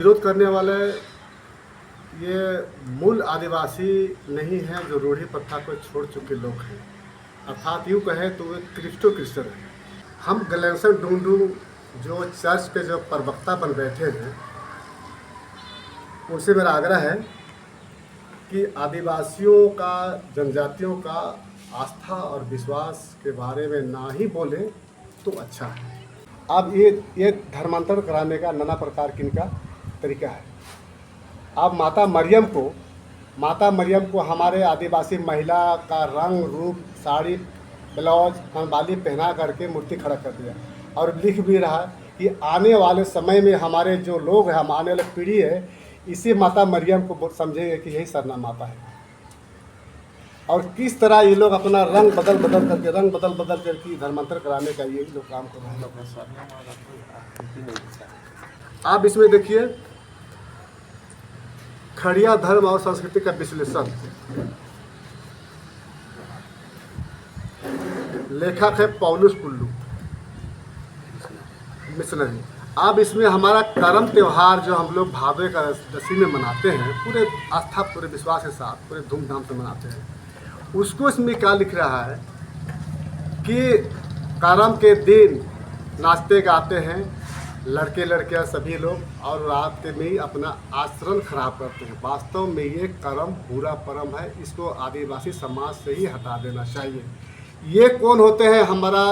विरोध करने वाले ये मूल आदिवासी नहीं हैं जो रूढ़ी प्रथा को छोड़ चुके लोग हैं, अर्थात यूँ कहें तो वे क्रिस्टो हैं। हम गलेंसन डुंडू जो चर्च के जो प्रवक्ता बन बैठे हैं, उनसे मेरा आग्रह है कि आदिवासियों का, जनजातियों का आस्था और विश्वास के बारे में ना ही बोलें तो अच्छा है। अब ये धर्मांतरण कराने का नाना प्रकार की इनका तरीका है। अब माता मरियम को हमारे आदिवासी महिला का रंग रूप, साड़ी, ब्लाउज, कनबाली पहना करके मूर्ति खड़ा कर दिया और लिख भी रहा कि आने वाले समय में हमारे जो लोग हैं, हम आने वाली पीढ़ी है, इसी माता मरियम को समझेंगे कि यही सरना माता है। और किस तरह ये लोग अपना रंग बदल बदल करके धर्मांतर कराने का ये लोग काम कर रहे हैं। आप इसमें देखिए खड़िया धर्म और संस्कृति का विश्लेषण, लेखक है पौलुस कुल्लू मिशनरी। अब इसमें हमारा करम त्यौहार जो हम लोग भादवे का दशमी में मनाते हैं, पूरे आस्था पूरे विश्वास के साथ पूरे धूमधाम से मनाते हैं, उसको इसमें क्या लिख रहा है कि करम के दिन नाचते गाते हैं लड़के लड़कियां सभी लोग, और रात में ही अपना आचरण खराब करते हैं। वास्तव में ये कर्म पूरा परम है, इसको आदिवासी समाज से ही हटा देना चाहिए। ये कौन होते हैं हमारा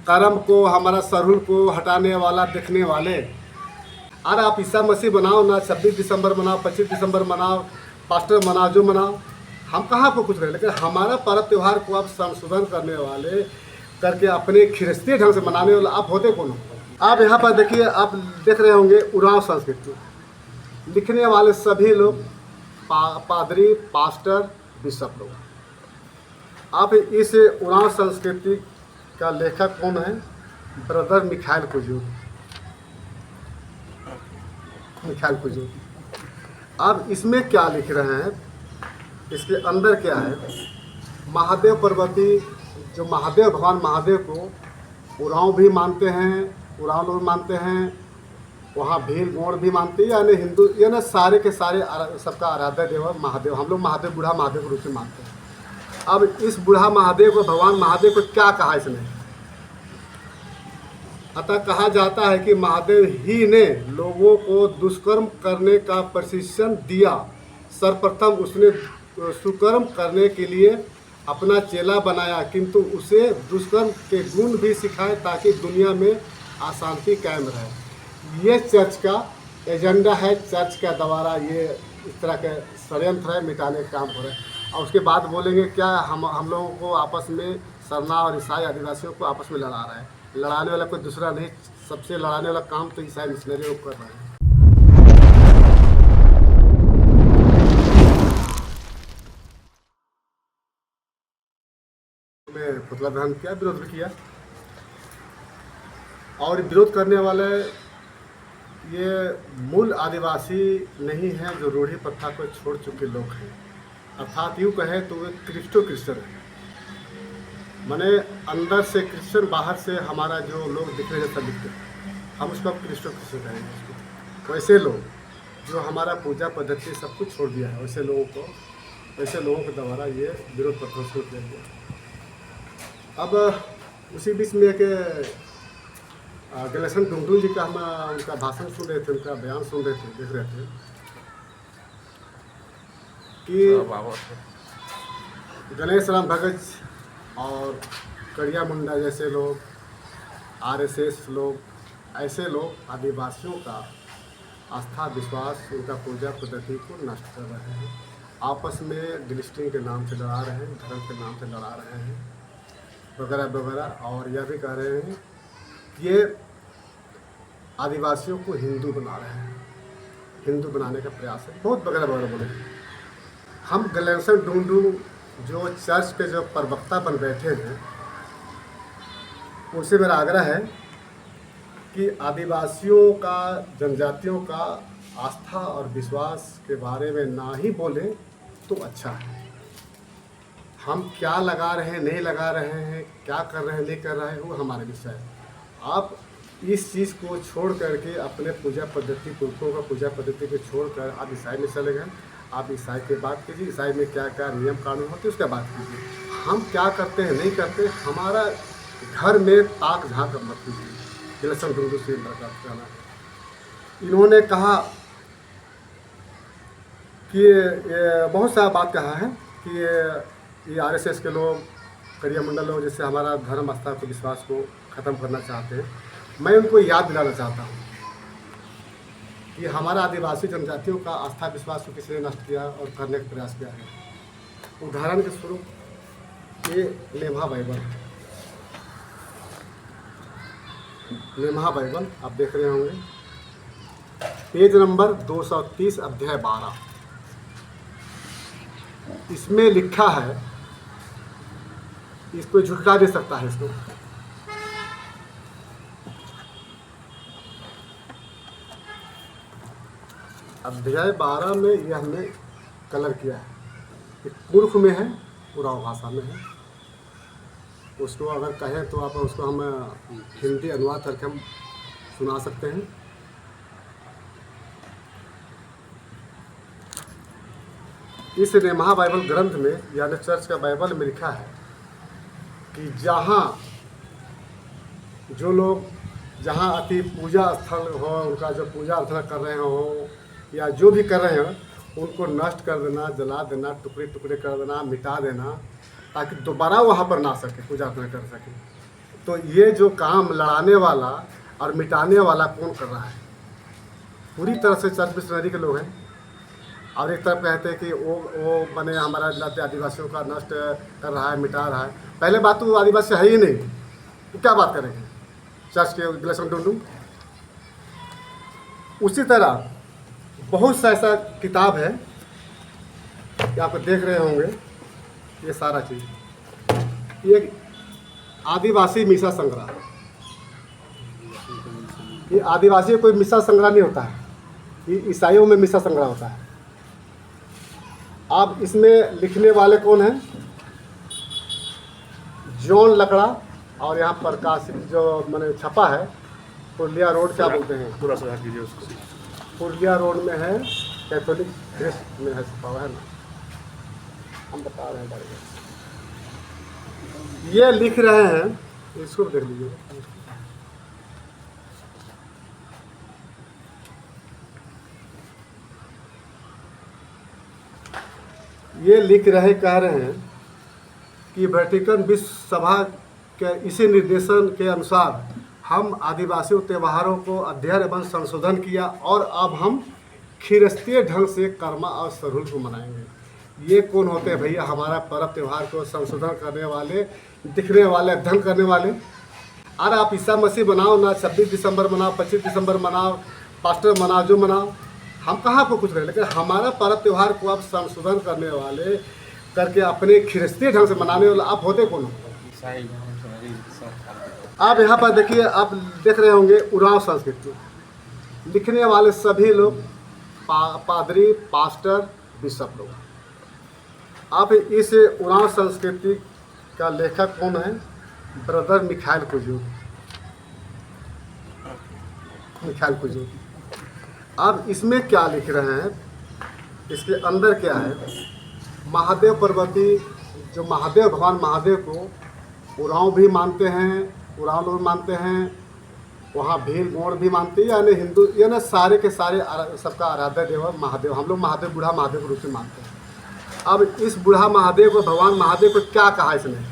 कर्म को, हमारा सरहुल को हटाने वाला, देखने वाले? अरे आप ईसा मसीह बनाओ ना, 26 दिसंबर मनाओ, 25 दिसंबर मनाओ, पास्टर मनाओ, जो मनाओ, हम कहाँ को कुछ रहे, लेकिन हमारा पर्व त्यौहार को आप संशोधन करने वाले करके अपने खिरस्ती ढंग से मनाने वाले आप होते कौन हो? आप यहाँ पर देखिए, आप देख रहे होंगे उरांव संस्कृति, लिखने वाले सभी लोग पादरी, पास्टर, बिशप लोग। आप इस उरांव संस्कृति का लेखक कौन है? Brother Mikhail Kujur. अब इसमें क्या लिख रहे हैं, इसके अंदर क्या है? महादेव पर्वती, जो महादेव, भगवान महादेव को उरांव भी मानते हैं, उरांव लोग मानते हैं, वहाँ भील गौड़ भी मानते हैं, यानी हिंदू, यानी सारे के सारे सबका आराध्य देव महादेव। हम लोग महादेव, बूढ़ा महादेव के रूप में मानते हैं। अब इस बूढ़ा महादेव को, भगवान महादेव को क्या कहा इसने? अतः कहा जाता है कि महादेव ही ने लोगों को दुष्कर्म करने का प्रशिक्षण दिया। सर्वप्रथम उसने सुकर्म करने के लिए अपना चेला बनाया, किंतु उसे दुष्कर्म के गुण भी सिखाए ताकि दुनिया में अशांति कायम रहे। ये चर्च का एजेंडा है, चर्च का द्वारा ये इस तरह के षड्यंत्र है, मिटाने का काम हो रहा है। और उसके बाद बोलेंगे क्या हम लोगों को आपस में, सरना और ईसाई आदिवासियों को आपस में लड़ा रहा है। लड़ाने वाला कोई दूसरा नहीं, सबसे लड़ाने वाला काम तो ईसाई मिशनरी लोग कर रहे हैं। में पुतला दहन किया, विरोध भी किया। और विरोध करने वाले ये मूल आदिवासी नहीं हैं जो रूढ़ी प्रथा को छोड़ चुके लोग हैं, अर्थात यूँ कहें तो वे क्रिस्टो हैं। माने अंदर से क्रिश्चियन, बाहर से हमारा जो लोग दिखने जैसा दिखते हैं, हम उसको क्रिस्टो कहेंगे उसको। वैसे लोग जो हमारा पूजा पद्धति सब कुछ छोड़ दिया है, वैसे लोगों के द्वारा ये विरोध प्रथा शुरू किया गया। अब उसी बीच में एक गलेसन डुंडू जी का हम उनका भाषण सुन रहे थे, उनका बयान सुन रहे थे, देख रहे थे कि गणेश राम भगत और करिया मुंडा जैसे लोग, आरएसएस लोग, ऐसे लोग आदिवासियों का आस्था, विश्वास, उनका पूजा पद्धति को नष्ट कर रहे हैं, आपस में डिलिस्टिंग के नाम से लड़ा रहे हैं, धर्म के नाम से लड़ा रहे हैं, वगैरह वगैरह। और यह भी कह रहे हैं कि ये आदिवासियों को हिंदू बना रहे हैं, हिंदू बनाने का प्रयास है, बहुत वगैरह वगैरह बोले। हम गलेंसन डुंडू जो चर्च के जो प्रवक्ता बन बैठे हैं, उनसे मेरा आग्रह है कि आदिवासियों का, जनजातियों का आस्था और विश्वास के बारे में ना ही बोलें तो अच्छा है। हम क्या लगा रहे हैं, नहीं लगा रहे हैं, क्या कर रहे हैं, नहीं कर रहे हैं, वो हमारे विषय है। आप इस चीज़ को छोड़ करके अपने पूजा पद्धति, पुरखों का पूजा पद्धति को छोड़कर आप ईसाई में चले गए। आप ईसाई की बात कीजिए, ईसाई में क्या क्या नियम कानून होते हैं उसका बात कीजिए। हम क्या करते हैं नहीं करते, हमारा घर में ताक झाँक मत कीजिए। विलक्षण हिंदू से कहना है। इन्होंने कहा कि ये बहुत सारा बात कहा है कि ये आरएसएस के लोग, करिया मंडल लोग, जैसे हमारा धर्म आस्था को, विश्वास को ख़त्म करना चाहते हैं। मैं उनको याद दिलाना चाहता हूँ कि हमारा आदिवासी जनजातियों का आस्था विश्वास को किसी ने नष्ट किया और करने का प्रयास किया है। उदाहरण के स्वरूप ये लेम्हा बाइबल, लेम्हा बाइबल आप देख रहे होंगे, पेज नंबर 230, अध्याय 12। इसमें लिखा है, इसको झुटला दे सकता है इसको, अध्याय 12 में यह हमने कलर किया है। एक पुरुष में है, उराव भाषा में है। उसको अगर कहें तो आप उसको हम हिंदी अनुवाद करके हम सुना सकते हैं। इस लेम्हा बाइबल ग्रंथ में, यानी चर्च का बाइबल में लिखा है कि जहाँ जो लोग, जहाँ अति पूजा स्थल हो, उनका जो पूजा अर्चना कर रहे हो या जो भी कर रहे हैं, उनको नष्ट कर देना, जला देना, टुकड़े टुकड़े कर देना, मिटा देना, ताकि दोबारा वहाँ पर ना सके पूजा अर्चना कर सके। तो ये जो काम लड़ाने वाला और मिटाने वाला कौन कर रहा है? पूरी तरह से चर्च मिशनरी के लोग हैं। और एक तरफ कहते हैं कि वो बने हमारा जाति आदिवासियों का नष्ट कर रहा है, मिटा रहा है। पहले बात तो वो आदिवासी है ही नहीं, तो क्या बात करेंगे चर्च के विलक्षण ढूंढूं। उसी तरह बहुत सा ऐसा किताब है कि आप देख रहे होंगे, ये सारा चीज़, ये आदिवासी मीसा संग्रह। ये आदिवासी कोई मीसा संग्रह नहीं होता है, ये ईसाइयों में मीसा संग्रह होता है। अब इसमें लिखने वाले कौन हैं? जॉन लकड़ा, और यहाँ प्रकाशित जो मैंने छपा है पुरलिया रोड, क्या बोलते हैं, पूरा सुधार कीजिए उसको। पुरलिया रोड में है, कैथोलिक प्रेस में है, छपा हुआ है ना, हम बता रहे हैं। ये लिख रहे हैं, इसको देख लीजिए। ये लिख रहे, कह रहे हैं कि वेटिकन विश्व सभा के इसी निर्देशन के अनुसार हम आदिवासी त्योहारों को अध्ययन एवं संशोधन किया और अब हम ख्रिस्तीय ढंग से कर्मा और सरहुल को मनाएंगे। ये कौन होते हैं भैया? हमारा पर्व त्यौहार को संशोधन करने वाले, दिखने वाले, ढंग करने वाले। अरे आप ईसा मसीह मनाओ ना, 26 दिसंबर मनाओ, 25 दिसंबर मनाओ, पास्टर मनाओ, जो मनाओ, हम कहाँ को कुछ करें। लेकिन हमारा पर्व त्यौहार को आप संशोधन करने वाले करके अपने ख्रिस्तीय ढंग से मनाने वाले आप होते कौन हो? आप यहाँ पर देखिए, आप देख रहे होंगे उरांव संस्कृति, लिखने वाले सभी लोग पादरी, पास्टर, बिशप लोग। आप इस उरांव संस्कृति का लेखक कौन है? Brother Mikhail Kujur, Mikhail Kujur. अब इसमें क्या लिख रहे हैं, इसके अंदर क्या है? महादेव पर्वती, जो महादेव, भगवान महादेव को उरांव भी मानते हैं, उरांव लोग मानते हैं, वहाँ भील गौड़ भी मानते हैं, यानी हिंदू, यानी सारे के सारे सबका आराध्य देव है महादेव। हम लोग महादेव, बूढ़ा महादेव के रूप में मानते हैं। अब इस बूढ़ा महादेव को, भगवान महादेव को क्या कहा इसने?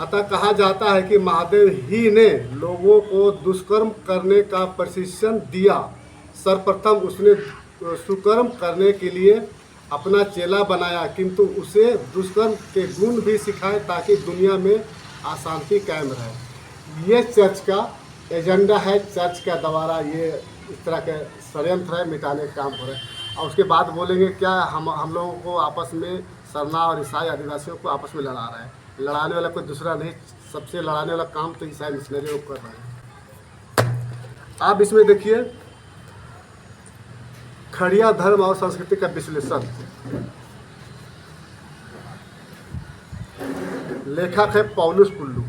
अतः कहा जाता है कि महादेव ही ने लोगों को दुष्कर्म करने का प्रशिक्षण दिया। सर्वप्रथम उसने सुकर्म करने के लिए अपना चेला बनाया, किंतु उसे दुष्कर्म के गुण भी सिखाए ताकि दुनिया में अशांति कायम रहे। ये चर्च का एजेंडा है, चर्च का द्वारा ये इस तरह के षड्यंत्र है, मिटाने का काम हो रहा है। और उसके बाद बोलेंगे क्या हम लोगों को आपस में, सरना और ईसाई आदिवासियों को आपस में लड़ा रहा है। लड़ाने वाला कोई दूसरा नहीं, सबसे लड़ाने वाला काम तो ईसाई मिशनरी लोग कर रहे हैं। आप इसमें देखिए, खड़िया धर्म और संस्कृति का विश्लेषण, लेखक है पौलुस कुल्लू।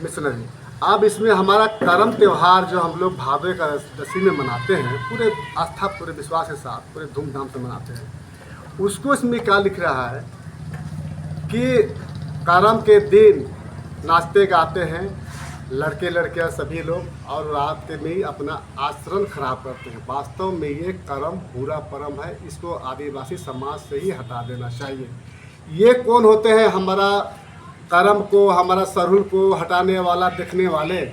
मिशनरी। अब इसमें हमारा करम त्यौहार जो हम लोग भादवे का दशमी में मनाते हैं, पूरे आस्था पूरे विश्वास के साथ पूरे धूमधाम से मनाते हैं, उसको इसमें क्या लिख रहा है कि करम के दिन नाचते गाते हैं लड़के लड़कियां सभी लोग, और रात में ही अपना आचरण खराब करते हैं। वास्तव में ये कर्म पूरा परम है, इसको आदिवासी समाज से ही हटा देना चाहिए। ये कौन होते हैं हमारा कर्म को, हमारा सरहुल को हटाने वाला, देखने वाले?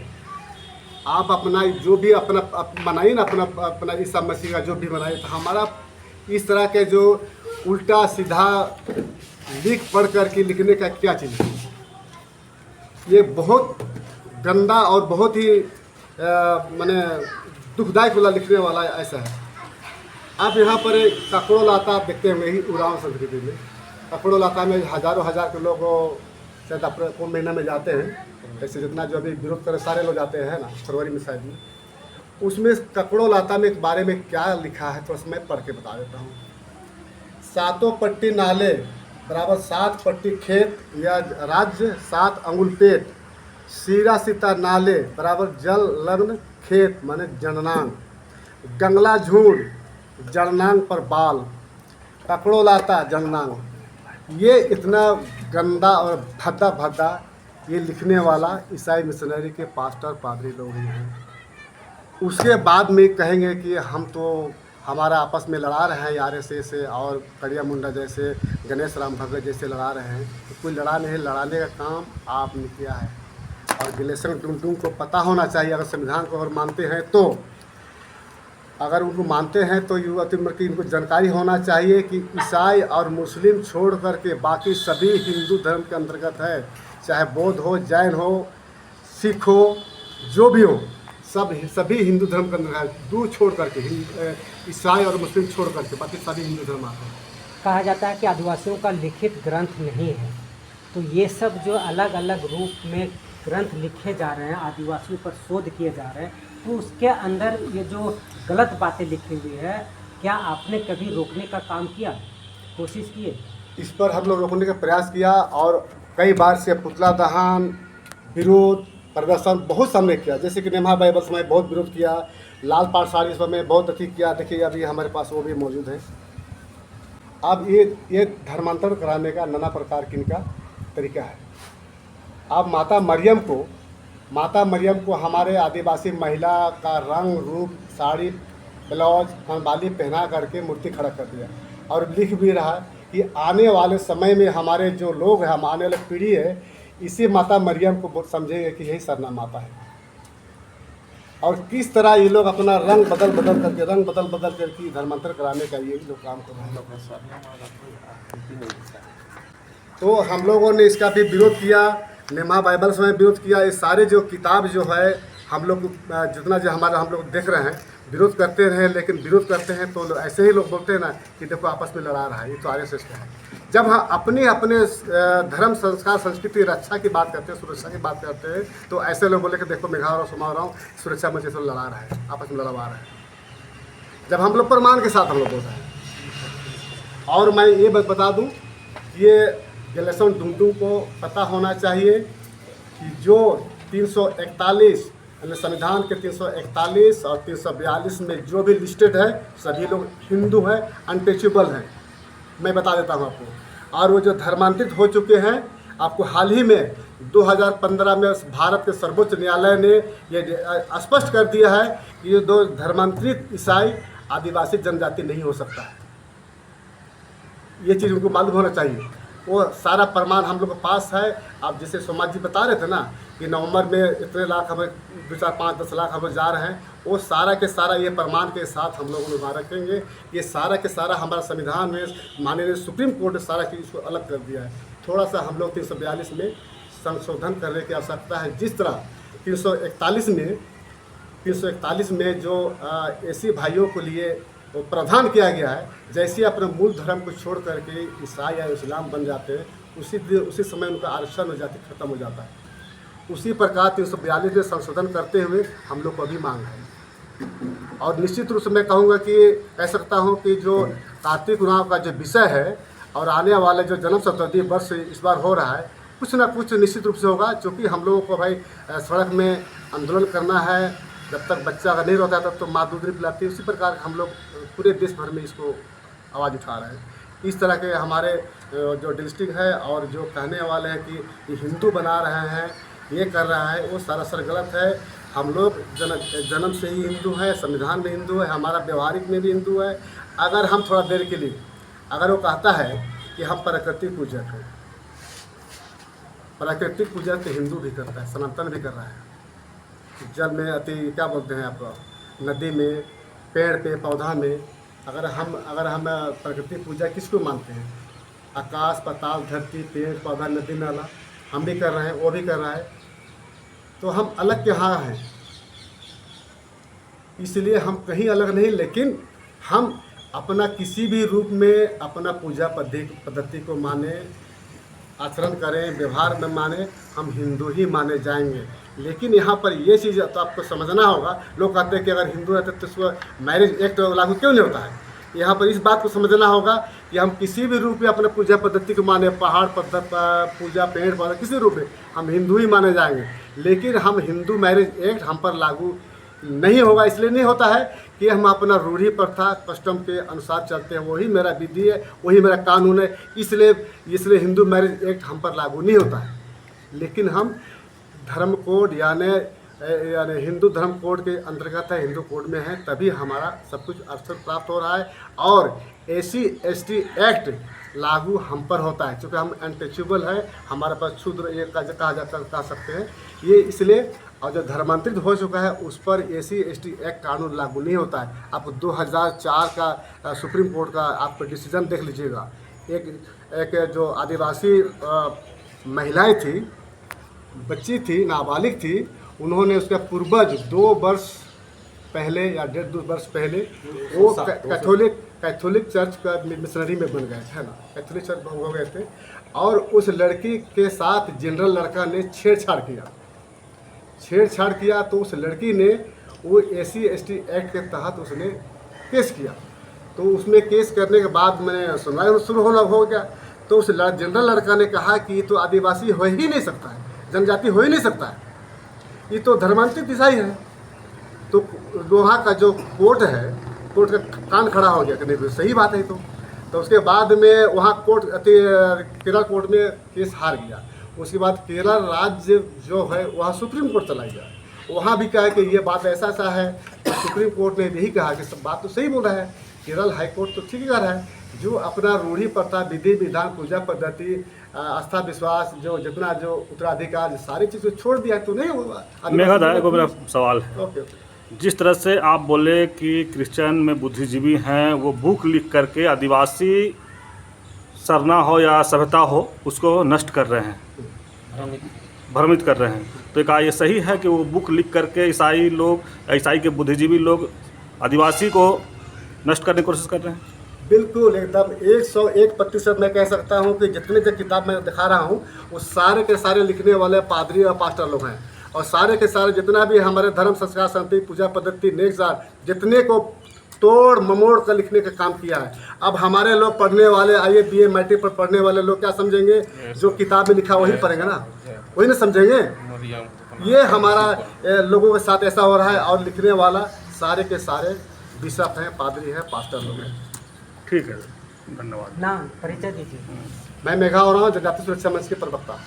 आप अपना जो भी अपना मनाइए ना, अपना ईसा मसीह का जो भी मनाइए, तो हमारा इस तरह के जो उल्टा सीधा लिख पढ़ करके लिखने का क्या चीज़ है? ये बहुत गंदा और बहुत ही माने दुखदायक वाला लिखने वाला ऐसा है। आप यहाँ पर ककड़ो लाता आप देखते होंगे ही उरांव संस्कृति में, ककड़ो लाता में हज़ारों हज़ार के लोग शायद अप्रैल महीना में जाते हैं, ऐसे जितना जो अभी विरोध करे सारे लोग जाते हैं ना, फरवरी में शायद में। उसमें ककड़ो लाता में के बारे में क्या लिखा है थोड़ा सा मैं पढ़ के बता देता हूँ। सातों पट्टी नाले बराबर 7 पट्टी खेत या राज्य 7 अंगुल पेट, सीरा सीता नाले बराबर जल लग्न खेत माने जननांग, गंगला झूड़ जननांग पर बाल, ककड़ो लाता जननांग। ये इतना गंदा और भद्दा भद्दा ये लिखने वाला ईसाई मिशनरी के पास्टर पादरी लोग ही हैं। उसके बाद में कहेंगे कि हम तो हमारा आपस में लड़ा रहे हैं आरएसएस से और कड़िया मुंडा जैसे, गणेश राम भगत जैसे लड़ा रहे हैं। तो कोई लड़ा नहीं, लड़ाने का काम आपने किया है। और गिलेसन टुमटुम को पता होना चाहिए, अगर संविधान को अगर मानते हैं तो, अगर उनको मानते हैं तो युवा की इनको जानकारी होना चाहिए कि ईसाई और मुस्लिम छोड़ करके बाकी सभी हिंदू धर्म के अंतर्गत है, चाहे बौद्ध हो, जैन हो, सिख हो, जो भी हो, सभी हिंदू धर्म के अंतर्गत, दूर छोड़ करके ईसाई और मुस्लिम छोड़ करके बाकी सभी हिंदू धर्म आते हैं। कहा जाता है कि आदिवासियों का लिखित ग्रंथ नहीं है, तो ये सब जो अलग अलग रूप में ग्रंथ लिखे जा रहे हैं, आदिवासियों पर शोध किए जा रहे हैं, तो उसके अंदर ये जो गलत बातें लिखी हुई है, क्या आपने कभी रोकने का काम किया, कोशिश किए? इस पर हम लोग रोकने का प्रयास किया और कई बार से पुतला दहन, विरोध प्रदर्शन बहुत सामने किया। जैसे कि नेमा बाइबल समय बहुत विरोध किया, लाल पाठशाली समय बहुत अधिक किया। देखिए अभी हमारे पास वो भी मौजूद है। अब ये धर्मांतरण कराने का नाना प्रकार की इनका तरीका है। अब माता मरियम को हमारे आदिवासी महिला का रंग रूप, साड़ी, ब्लाउज, कनबाली पहना करके मूर्ति खड़ा कर दिया और लिख भी रहा कि आने वाले समय में हमारे जो लोग हैं, हम आने वाले पीढ़ी है, इसी माता मरियम को समझेंगे कि यही सरना माता है। और किस तरह ये लोग अपना रंग बदल बदल करके धर्मांतर कराने का ये लोग काम कर रहे हैं। तो हम लोगों ने इसका भी विरोध किया, नेमा बाइबल में विरोध किया। ये सारे जो किताब जो है हम लोग जितना जो हम लोग देख रहे हैं, विरोध करते रहे, लेकिन विरोध करते हैं तो ऐसे ही लोग बोलते हैं ना कि देखो आपस में लड़ा रहा है, ये तो आरएसएस का है। जब हम अपने धर्म, संस्कार, संस्कृति, रक्षा की बात करते हैं, सुरक्षा की बात करते हैं, तो ऐसे लोग बोले कि देखो मेघावर सुमावराव सुरक्षा मंच से लड़ा रहा है, आपस में लड़वा रहा है, जब हम लोग प्रमाण के साथ हम लोग बोल रहे हैं। और मैं ये बता दूँ, ये गिलेसन टुमटुम को पता होना चाहिए कि जो 341 यानी संविधान के 341 और 342 में जो भी लिस्टेड है, सभी लोग हिंदू हैं, अनटचेबल हैं। मैं बता देता हूँ आपको। और वो जो धर्मांतरित हो चुके हैं, आपको हाल ही में 2015 में भारत के सर्वोच्च न्यायालय ने ये स्पष्ट कर दिया है कि ये दो धर्मांतरित ईसाई आदिवासी जनजाति नहीं हो सकता है। ये चीज़ उनको मालूम होना चाहिए। वो सारा प्रमाण हम लोग के पास है। आप जैसे सोमाज जी बता रहे थे ना कि नवंबर में इतने लाख हमें 2, 4, 5, 10 लाख हमें जा रहे हैं, वो सारा के सारा ये प्रमाण के साथ हम लोग वहाँ रखेंगे। ये सारा के सारा हमारा संविधान में माननीय सुप्रीम कोर्ट ने सारा चीज़ को अलग कर दिया है। थोड़ा सा हम लोग 342 में संशोधन करने की आवश्यकता है। जिस तरह 341 में जो ऐसी भाइयों को लिए वो प्रावधान किया गया है, जैसे अपने मूल धर्म को छोड़ करके ईसाई या इस्लाम बन जाते हैं, उसी समय उनका आरक्षण हो जाती खत्म हो जाता है। उसी प्रकार 342 में संशोधन करते हुए हम लोग को अभी मांग है। और निश्चित रूप से मैं कहूँगा कि कह सकता हूँ कि जो कार्तिक उन्नाव का जो विषय है और आने वाले जो जन्म शताब्दी वर्ष इस बार हो रहा है, कुछ ना कुछ निश्चित रूप से होगा, क्योंकि हम लोगों को भाई सड़क में आंदोलन करना है। जब तक बच्चा अगर नहीं रोता है तब तो माँ दूध नहीं पिलाती है। उसी प्रकार हम लोग पूरे देश भर में इसको आवाज़ उठा रहे हैं। इस तरह के हमारे जो डिस्ट्रिक्ट है और जो कहने वाले हैं कि ये हिंदू बना रहे हैं, ये कर रहा है, वो सरासर गलत है। हम लोग जन्म से ही हिंदू हैं, संविधान में हिंदू है, हमारा व्यवहारिक में भी हिंदू है। अगर हम थोड़ा देर के लिए अगर वो कहता है कि हम प्राकृतिक पूजक हैं, प्राकृतिक पूजा तो हिंदू भी करता है, सनातन भी कर रहा है। जल में अति क्या बोलते हैं आप, नदी में, पेड़ पे, पौधा में, अगर हम प्राकृतिक पूजा किसको मानते हैं? आकाश, पाताल, धरती, पेड़, पौधा, नदी, नाला, हम भी कर रहे हैं, वो भी कर रहा है, तो हम अलग कहाँ हैं? इसलिए हम कहीं अलग नहीं, लेकिन हम अपना किसी भी रूप में अपना पूजा पद्धति को माने, आचरण करें, व्यवहार में माने, हम हिंदू ही माने जाएंगे। लेकिन यहाँ पर ये चीज़ तो आपको समझना होगा। लोग कहते हैं कि अगर हिंदू रहते तो उसको मैरिज एक्ट लागू क्यों नहीं होता है। यहाँ पर इस बात को समझना होगा कि हम किसी भी रूप में अपने पूजा पद्धति को माने, पहाड़ पद्धति पूजा, पेड़ पौधा, किसी रूप में हम हिंदू ही माने जाएंगे। लेकिन हम हिंदू मैरिज एक्ट हम पर लागू नहीं होगा। इसलिए नहीं होता है कि हम अपना रूढ़ी प्रथा कस्टम के अनुसार चलते हैं, वही मेरा विधि है, वही मेरा कानून है, इसलिए हिंदू मैरिज एक्ट हम पर लागू नहीं होता है। लेकिन हम धर्म कोड यानी हिंदू धर्म कोड के अंतर्गत है, हिंदू कोड में है, तभी हमारा सब कुछ अवसर प्राप्त हो रहा है। और SC/ST एक्ट लागू हम पर होता है, क्योंकि हम अनटचेबल है, हमारे पास क्षुद्र ये कह सकते हैं ये। इसलिए और जो धर्मांतरित हो चुका है उस पर SC/ST एक्ट कानून लागू नहीं होता है। आप 2004 का सुप्रीम कोर्ट का आप डिसीजन देख लीजिएगा। एक जो आदिवासी महिलाएं थी, बच्ची थी, नाबालिग थी, उन्होंने उसका पूर्वज 2 वर्ष पहले या 1.5-2 वर्ष पहले वो कैथोलिक चर्च का मिशनरी में बन गए थे, है ना, कैथोलिक चर्च हो गए थे। और उस लड़की के साथ जनरल लड़का ने छेड़छाड़ किया, तो उस लड़की ने वो SC/ST एक्ट के तहत उसने केस किया। तो उसमें केस करने के बाद मैंने सुनवाई शुरू हो गया। तो उस जनरल लड़का ने कहा कि ये तो आदिवासी हो ही नहीं सकता है, जनजाति हो ही नहीं सकता है, ये तो धर्मांतरित ईसाई है। तो वहाँ का जो कोर्ट है, कोर्ट का कान खड़ा हो गया कि नहीं सही बात है। तो उसके बाद में वहाँ केरल कोर्ट में केस हार गया। उसके बाद केरल राज्य जो है वहाँ सुप्रीम कोर्ट चला गया। वहाँ भी कहा कि ये बात ऐसा है, तो सुप्रीम कोर्ट ने यही कहा कि सब बात तो सही बोल रहा है। केरल हाई कोर्ट तो ठीक कर रहा है, जो अपना रूढ़ी प्रथा, विधि विधान, पूजा पद्धति, आस्था विश्वास, जो जितना जो उत्तराधिकार, सारी चीज़ें छोड़ दिया तो नहीं होगा। मेरा सवाल है, ओके। जिस तरह से आप बोले कि क्रिश्चियन में बुद्धिजीवी हैं, वो बुक लिख करके आदिवासी सरना हो या सभ्यता हो उसको नष्ट कर रहे हैं, भ्रमित कर रहे हैं, तो क्या ये सही है कि वो बुक लिख करके ईसाई के बुद्धिजीवी लोग आदिवासी को नष्ट करने की कोशिश कर रहे हैं? बिल्कुल, एकदम 101% मैं कह सकता हूँ कि जितने जो किताब मैं दिखा रहा हूँ वो सारे के सारे लिखने वाले पादरी और पास्टर लोग हैं। और सारे के सारे जितना भी हमारे धर्म संस्कार, शांति, पूजा पद्धति, नेकजार, जितने को तोड़ ममोड़ कर लिखने का काम किया है। अब हमारे लोग पढ़ने वाले, IAS BA मैट्रिक पर पढ़ने वाले लोग क्या समझेंगे? जो किताब में लिखा वही पढ़ेंगे ना, वही ना समझेंगे। ये हमारा लोगों के साथ ऐसा हो रहा है। और लिखने वाला सारे के सारे बिशप हैं, पादरी हैं, पास्टर लोग हैं। ठीक है, धन्यवाद। नाम परिचय दीजिए। मैं मेघा हो रहा हूँ, जनजाति सुरक्षा मंच के प्रवक्ता।